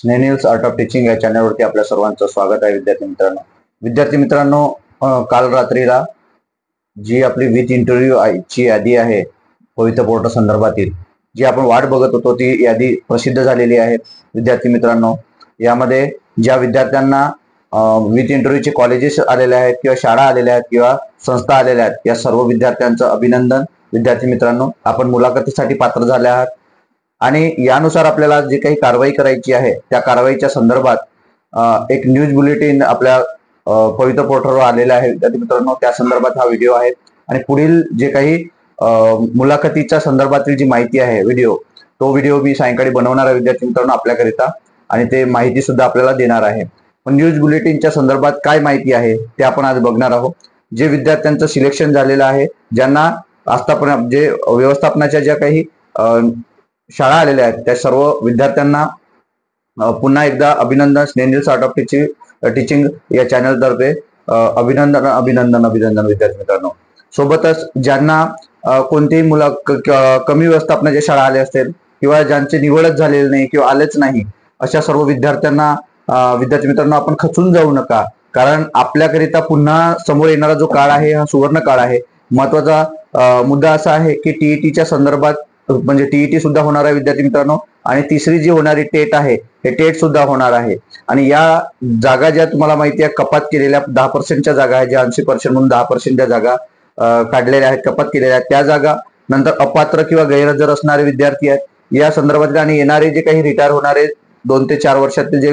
स्नेनिल्स art of teaching या चॅनलवरती आपल्या सर्वांचं स्वागत आहे. विद्यार्थी मित्रांनो, काल रात्रीला जी आपली विथ इंटरव्ह्यू ची यादी आहे पवित्र पोर्टल संदर्भातील, जी आपण वाट बघत होतो, ती यादी प्रसिद्ध झालेली आहे. विद्यार्थी मित्रांनो, यामध्ये ज्या विद्यार्थ्यांना विथ इंटरव्ह्यूचे कॉलेजेस आलेले आहेत किंवा शाळा आलेल्या आहेत किंवा संस्था आलेल्या आहेत, या सर्व विद्यार्थ्यांचं अभिनंदन. विद्यार्थी मित्रांनो, आपण मुलाखतीसाठी पात्र झाले आहात आणि यानुसार आपल्याला जे काही कारवाई करायची आहे त्या कारवाईच्या संदर्भात एक न्यूज बुलेटिन आपल्या पवित्र पोर्टलवर आलेला आहे. विद्यार्थी मित्रांनो, त्या संदर्भात हा व्हिडिओ आहे आणि पुढील जे काही मुलाखतीच्या संदर्भातील जी माहिती आहे तो व्हिडिओ मी सायंकाळी बनवणार आहे विद्यार्थी मित्रांनो आपल्याकरिता, आणि ते माहिती सुद्धा आपल्याला देणार आहे. पण न्यूज बुलेटिनच्या संदर्भात काय माहिती आहे ते आपण आज बघणार आहोत. जे विद्यार्थ्यांचं सिलेक्शन झालेलं आहे, ज्यांना आतापर्यंत जे व्यवस्थापनाच्या ज्या काही शाळा आलेल्या आहेत, त्या सर्व विद्यार्थ्यांना पुन्हा एकदा अभिनंदन. स्नेनिल्स आर्ट ऑफ टीचिंग या चॅनल तर्फे अभिनंदन अभिनंदन अभिनंदन विद्यार्थी मित्रांनो. सोबतच ज्यांना कोणतेही कमी व्यवस्थापनाच्या शाळा आल्या असतील किंवा ज्यांचे निवडच झालेले नाही किंवा आलेच नाही, अशा सर्व विद्यार्थ्यांना विद्यार्थी मित्रांनो, आपण खचून जाऊ नका, कारण आपल्याकरिता पुन्हा समोर येणारा जो काळ आहे हा सुवर्ण काळ आहे. महत्वाचा मुद्दा असा आहे की टीईटीच्या संदर्भात, म्हणजे टीईटी सुद्धा होणार आहे विद्यार्थी मित्रांनो, आणि तिसरी जी होणारी टेट आहे हे टेट सुद्धा होणार आहे. आणि या जागा ज्या तुम्हाला माहिती आहे कपात केलेल्या 10%च्या जागा आहेत, ज्या 80% म्हणून 10% जागा काढलेल्या आहेत, कपात केलेल्या आहेत, त्या जागा. नंतर अपात्र किंवा गैरहजर असणारे विद्यार्थी आहेत या संदर्भातले, आणि येणारे जे काही रिटायर होणारे 2 ते 4 वर्षातील जे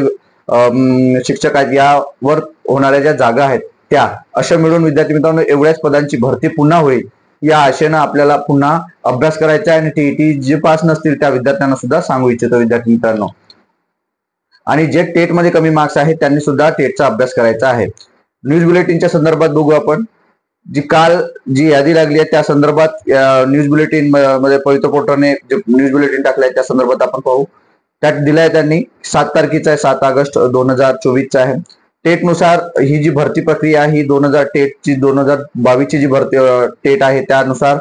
शिक्षक आहेत, यावर होणाऱ्या ज्या जागा आहेत त्या, अशा मिळून विद्यार्थी मित्रांनो एवढ्याच पदांची भरती पुन्हा होईल या आशेनं आपल्याला पुन्हा अभ्यास करायचा आहे. आणि टीईटी जे पास नसतील त्या विद्यार्थ्यांना सुद्धा सांगू इच्छितो विद्यार्थी मित्रांनो. आणि जे टेट मध्ये कमी मार्क्स आहेत त्यांनी सुद्धा टेटचा अभ्यास करायचा आहे. न्यूज बुलेटिनच्या संदर्भात बघू आपण. जी यादी लागली आहे त्या संदर्भात न्यूज बुलेटिन मध्ये पवित्र पोर्टलने जे न्यूज बुलेटिन टाकलंय त्या संदर्भात आपण पाहू. त्यात दिलाय त्यांनी 7 तारखेचा आहे, 7 ऑगस्ट 2024 आहे. टेट नुसार ही जी भरती प्रक्रिया आहे ही 2022 जी भरती टेट आहे त्यानुसार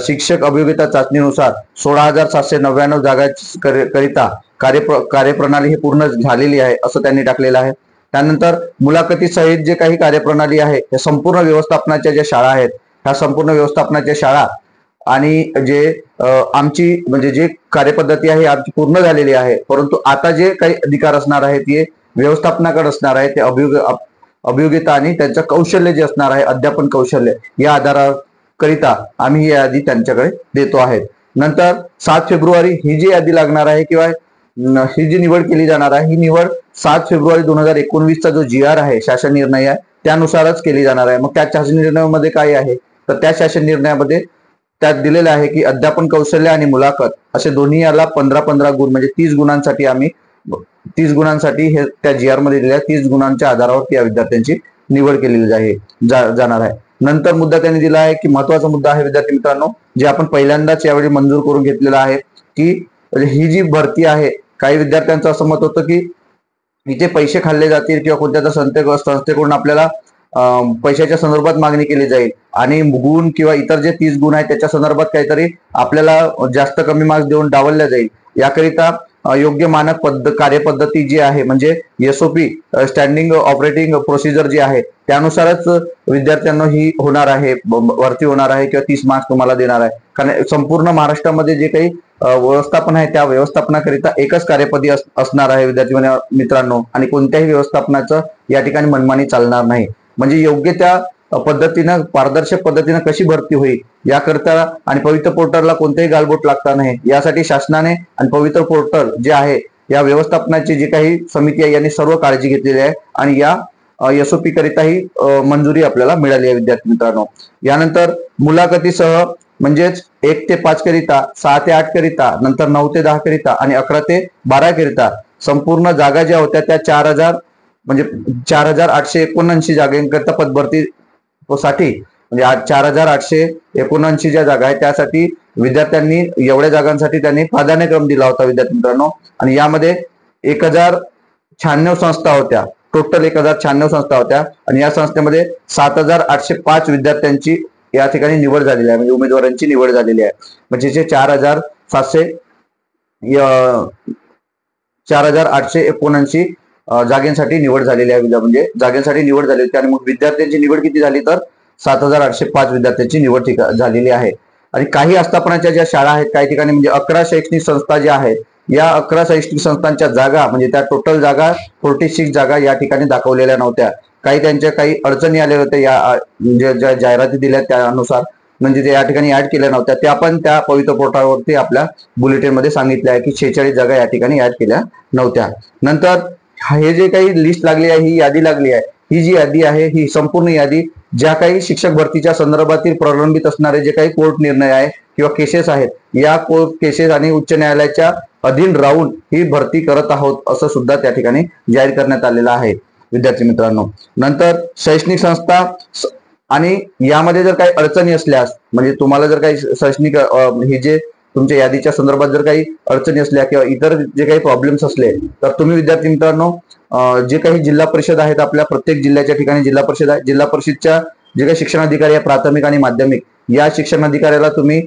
शिक्षक अभियोग्यता चाचणीनुसार 16,799 जागा करिता कार्यप्रणाली ही पूर्ण झालेली आहे असं त्यांनी टाकलेलं आहे. त्यानंतर मुलाखती सहित जे काही कार्यप्रणाली आहे त्या संपूर्ण व्यवस्थापनाच्या ज्या शाळा आहेत, ह्या संपूर्ण व्यवस्थापनाच्या शाळा आणि जे आमची म्हणजे जे कार्यपद्धती आहे आमची पूर्ण झालेली आहे, परंतु आता जे काही अधिकार असणार आहेत ते व्यवस्थापनाकडे असणार आहे. ते अभियोग्यता आणि त्यांचं कौशल्य जे असणार आहे, अध्यापन कौशल्य, या आधाराकरिता आम्ही ही यादी त्यांच्याकडे देतो आहे. नंतर 7 फेब्रुवारी ही जी यादी लागणार आहे किंवा ही जी निवड केली जाणार आहे, ही निवड 7 फेब्रुवारी 2019चा जो GR आहे, शासन निर्णय आहे, त्यानुसारच केली जाणार आहे. मग त्या शासन निर्णयामध्ये काय आहे, तर त्या शासन निर्णयामध्ये त्यात दिलेलं आहे की अध्यापन कौशल्य आणि मुलाखत असे दोन्ही याला 15-15 गुण, म्हणजे 30 गुणांसाठी आम्ही 30 गुणांसाठी हे त्या GR मध्ये दिलेल्या 30 गुणांच्या आधारावर या विद्यार्थ्यांची निवड केलेली जाणार आहे. नंतर मुद्दा त्यांनी दिला आहे की महत्वाचा मुद्दा आहे विद्यार्थी मित्रांनो, जे आपण पहिल्यांदाच यावेळी मंजूर करून घेतलेला आहे की ही जी भरती आहे, काही विद्यार्थ्यांचं असं मत होतं की इथे पैसे खाल्ले जातील किंवा कोणत्या संस्थेकडून आपल्याला पैशाच्या संदर्भात मागणी केली जाईल आणि गुण किंवा इतर जे 30 गुण आहेत त्याच्या संदर्भात काहीतरी आपल्याला जास्त कमी मार्क्स देऊन डावलल्या जाईल. याकरिता योग्य मानक कार्यपद्धती जी आहे, म्हणजे SOP स्टँडिंग ऑपरेटिंग प्रोसिजर जी आहे, त्यानुसारच विद्यार्थ्यांना ही होणार आहे, भरती होणार आहे किंवा 30 मार्क्स तुम्हाला देणार आहे. कारण संपूर्ण महाराष्ट्रामध्ये जे काही व्यवस्थापन आहे त्या व्यवस्थापनाकरिता एकच कार्यपद्धती असणार आहे विद्यार्थी मित्रांनो, आणि कोणत्याही व्यवस्थापनाचं या ठिकाणी मनमानी चालणार नाही. म्हणजे योग्य त्या पद्धतीनं, पारदर्शक पद्धतीनं कशी भरती होईल याकरता आणि पवित्र पोर्टलला कोणतेही गालबोट लागणार नाही यासाठी शासनाने आणि पवित्र पोर्टल जे आहे या व्यवस्थापनाची जी काही समिती आहे यांनी सर्व काळजी घेतलेली आहे आणि या SOP करिताही मंजुरी आपल्याला मिळाली आहे विद्यार्थी मित्रांनो. यानंतर मुलाखतीसह म्हणजेच 1 ते 5 करिता, 6 ते 8 करिता, नंतर 9 ते 10 करिता आणि 11 ते 12 करिता संपूर्ण जागा ज्या होत्या त्या 4,879 जागांकरिता पदभरती साठी, म्हणजे 4,879 ज्या जागा आहेत त्यासाठी विद्यार्थ्यांनी एवढ्या जागांसाठी त्यांनी प्राधान्यक्रम दिला होता विद्यार्थी मित्रांनो. आणि यामध्ये 1,096 संस्था होत्या, टोटल 1,096 संस्था होत्या आणि या संस्थेमध्ये 7,805 विद्यार्थ्यांची या ठिकाणी निवड झालेली आहे, म्हणजे उमेदवारांची निवड झालेली आहे. म्हणजे जे 4,700 4879 जागांसाठी निवड झालेली आहे, म्हणजे जागांसाठी निवड झाली होती. आणि मग विद्यार्थ्यांची निवड किती झाली तर 7805 विद्यार्थ्यांची निवड झालेली आहे. आणि काही आस्थापनाच्या ज्या शाळा आहेत काही ठिकाणी म्हणजे 11 शैक्षणिक संस्था ज्या आहेत, या 11 शैक्षणिक संस्थांच्या जागा म्हणजे त्या टोटल जागा 46 जागा या ठिकाणी दाखवलेल्या नव्हत्या. त्यांच्या काही अडचणी आल्या होत्या या ज्या जाहिराती दिल्या त्यानुसार, म्हणजे ते या ठिकाणी ऍड केल्या नव्हत्या. त्या पण त्या पवित्र पोर्टलवरती आपल्या बुलेटिन मध्ये सांगितले आहे की 46 जागा या ठिकाणी ऍड केल्या नव्हत्या. नंतर हे जे काही लिस्ट लागली आहे, ही यादी लागली आहे, ही जी यादी आहे ही संपूर्ण यादी ज्या काही शिक्षक भरतीच्या संदर्भातील प्रलंबित असणारे जे काही कोर्ट निर्णय आहे किंवा केसेस आहेत, या कोर्ट केसेस आणि उच्च न्यायालयाच्या अधीन राहून ही भरती करत आहोत असं सुद्धा त्या ठिकाणी जाहीर करण्यात आलेलं आहे विद्यार्थी मित्रांनो. नंतर शैक्षणिक संस्था आणि यामध्ये जर काही अडचणी असल्यास, म्हणजे तुम्हाला जर काही शैक्षणिक हे जे तुमच्या यादीच्या संदर्भात जर काही अडचणी असल्या किंवा इतर जे काही प्रॉब्लेम्स असले, तर तुम्ही विद्यार्थी मित्रांनो जे काही जिल्हा परिषद आहेत, आपल्या प्रत्येक जिल्ह्याच्या ठिकाणी जिल्हा परिषद आहे, जिल्हा परिषदच्या जे काही शिक्षणाधिकारी आहे प्राथमिक आणि माध्यमिक, या शिक्षणाधिकाऱ्याला तुम्ही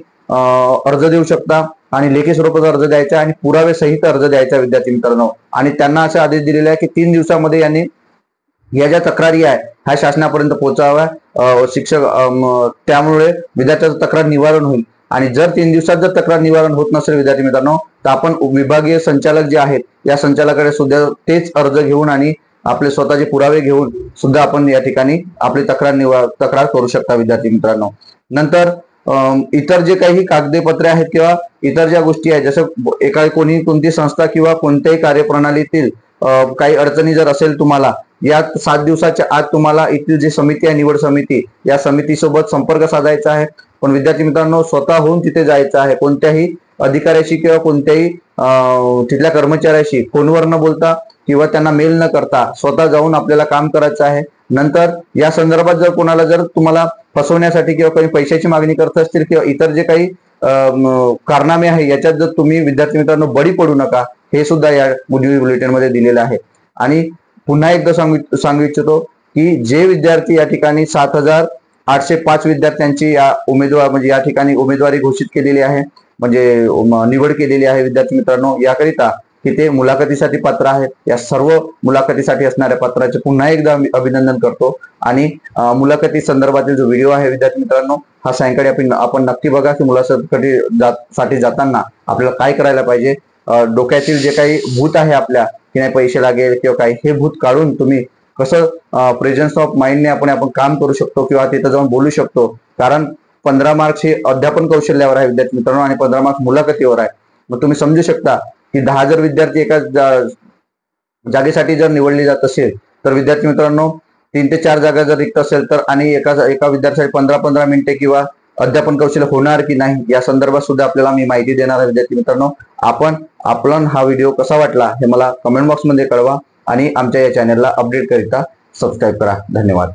अर्ज देऊ शकता आणि लेखी स्वरूपात अर्ज द्यायचा आणि पुरावे सहित अर्ज द्यायचा विद्यार्थी मित्रांनो. आणि त्यांना असे आदेश दिलेले आहे की 3 दिवसामध्ये यांनी या ज्या तक्रारी आहे ह्या शासनापर्यंत पोहोचाव्या. शिक्षक त्यामुळे विद्यार्थ्याचं तक्रार निवारण होईल. आणि जर 3 दिवसात जर तक्रार निवारण होत नसेल विद्यार्थी मित्रांनो, तर आपण विभागीय संचालक जे आहेत या संचालकाकडे सुद्धा तेच अर्ज घेऊन आणि आपले स्वतःचे पुरावे घेऊन सुद्धा आपण या ठिकाणी आपली तक्रार करू शकता विद्यार्थी मित्रांनो. नंतर इतर जे काही कागदपत्रे आहेत किंवा इतर ज्या गोष्टी आहेत, जसं कोणती संस्था किंवा कोणत्याही कार्यप्रणालीतील काही अडचणी जर असेल तुम्हाला, या 7 दिवसाच्या आत तुम्हाला इथली जी समिती आहे निवड समिती, या समितीसोबत संपर्क साधायचा आहे. पण विद्यार्थी मित्रांनो स्वतःहून तिथे जायचं आहे. कोणत्याही अधिकाऱ्याशी किंवा कोणत्याही तिथल्या कर्मचाऱ्याशी फोनवर न बोलता किंवा त्यांना मेल न करता स्वतः जाऊन आपल्याला काम करायचं आहे. नंतर या संदर्भात जर कोणाला जर तुम्हाला फसवण्यासाठी किंवा काही पैशाची मागणी करत असतील किंवा इतर जे काही कारनामे आहे याच्यात जर तुम्ही विद्यार्थी मित्रांनो बळी पडू नका, हे सुद्धा या बुलेटिन मध्ये दिलेलं आहे. आणि पुन्हा एकदा सांगू इच्छितो की जे विद्यार्थी या ठिकाणी 7805 विद्यार्थ्यांची या म्हणजे या ठिकाणी उमेदवारी घोषित केलेली आहे, म्हणजे निवड केलेली आहे विद्यार्थी मित्रांनो, याकरिता की ते मुलाखतीसाठी पात्र आहेत. या सर्व मुलाखतीसाठी असणाऱ्या पात्राचे पुन्हा एकदा अभिनंदन करतो. आणि मुलाखती संदर्भातील जो व्हिडिओ आहे विद्यार्थी मित्रांनो, हा सायंकाळी आपण नक्की बघा की मुलाखतीसाठी जाताना आपल्याला काय करायला पाहिजे. डोक्यातील जे काही भूत आहे आपल्या की नाही पैसे लागेल किंवा काही, हे भूत काढून तुम्ही कसं प्रेझेन्स ऑफ माइंडने आपण काम करू शकतो किंवा तिथं जाऊन बोलू शकतो. कारण 15 मार्क्स हे अध्यापन कौशल्यावर आहे विद्यार्थी मित्रांनो आणि 15 मार्क्स मुलाखतीवर आहे. मग तुम्ही समजू शकता की 10 जर विद्यार्थी एका जागेसाठी जर निवडली जात असेल, तर विद्यार्थी मित्रांनो 3 ते 4 जागा जर रिक्त असेल तर आणि एका विद्यार्थ्यासाठी 15-15 मिनिटे किंवा अध्यापन कौशल्य होणार की नाही या संदर्भात सुद्धा आपल्याला मी माहिती देणार आहे विद्यार्थी मित्रांनो. आपला हा व्हिडिओ कसा वाटला हे मला कमेंट बॉक्स मध्ये कळवा आणि आमच्या या चॅनलला अपडेट करिता सबस्क्राईब करा. धन्यवाद.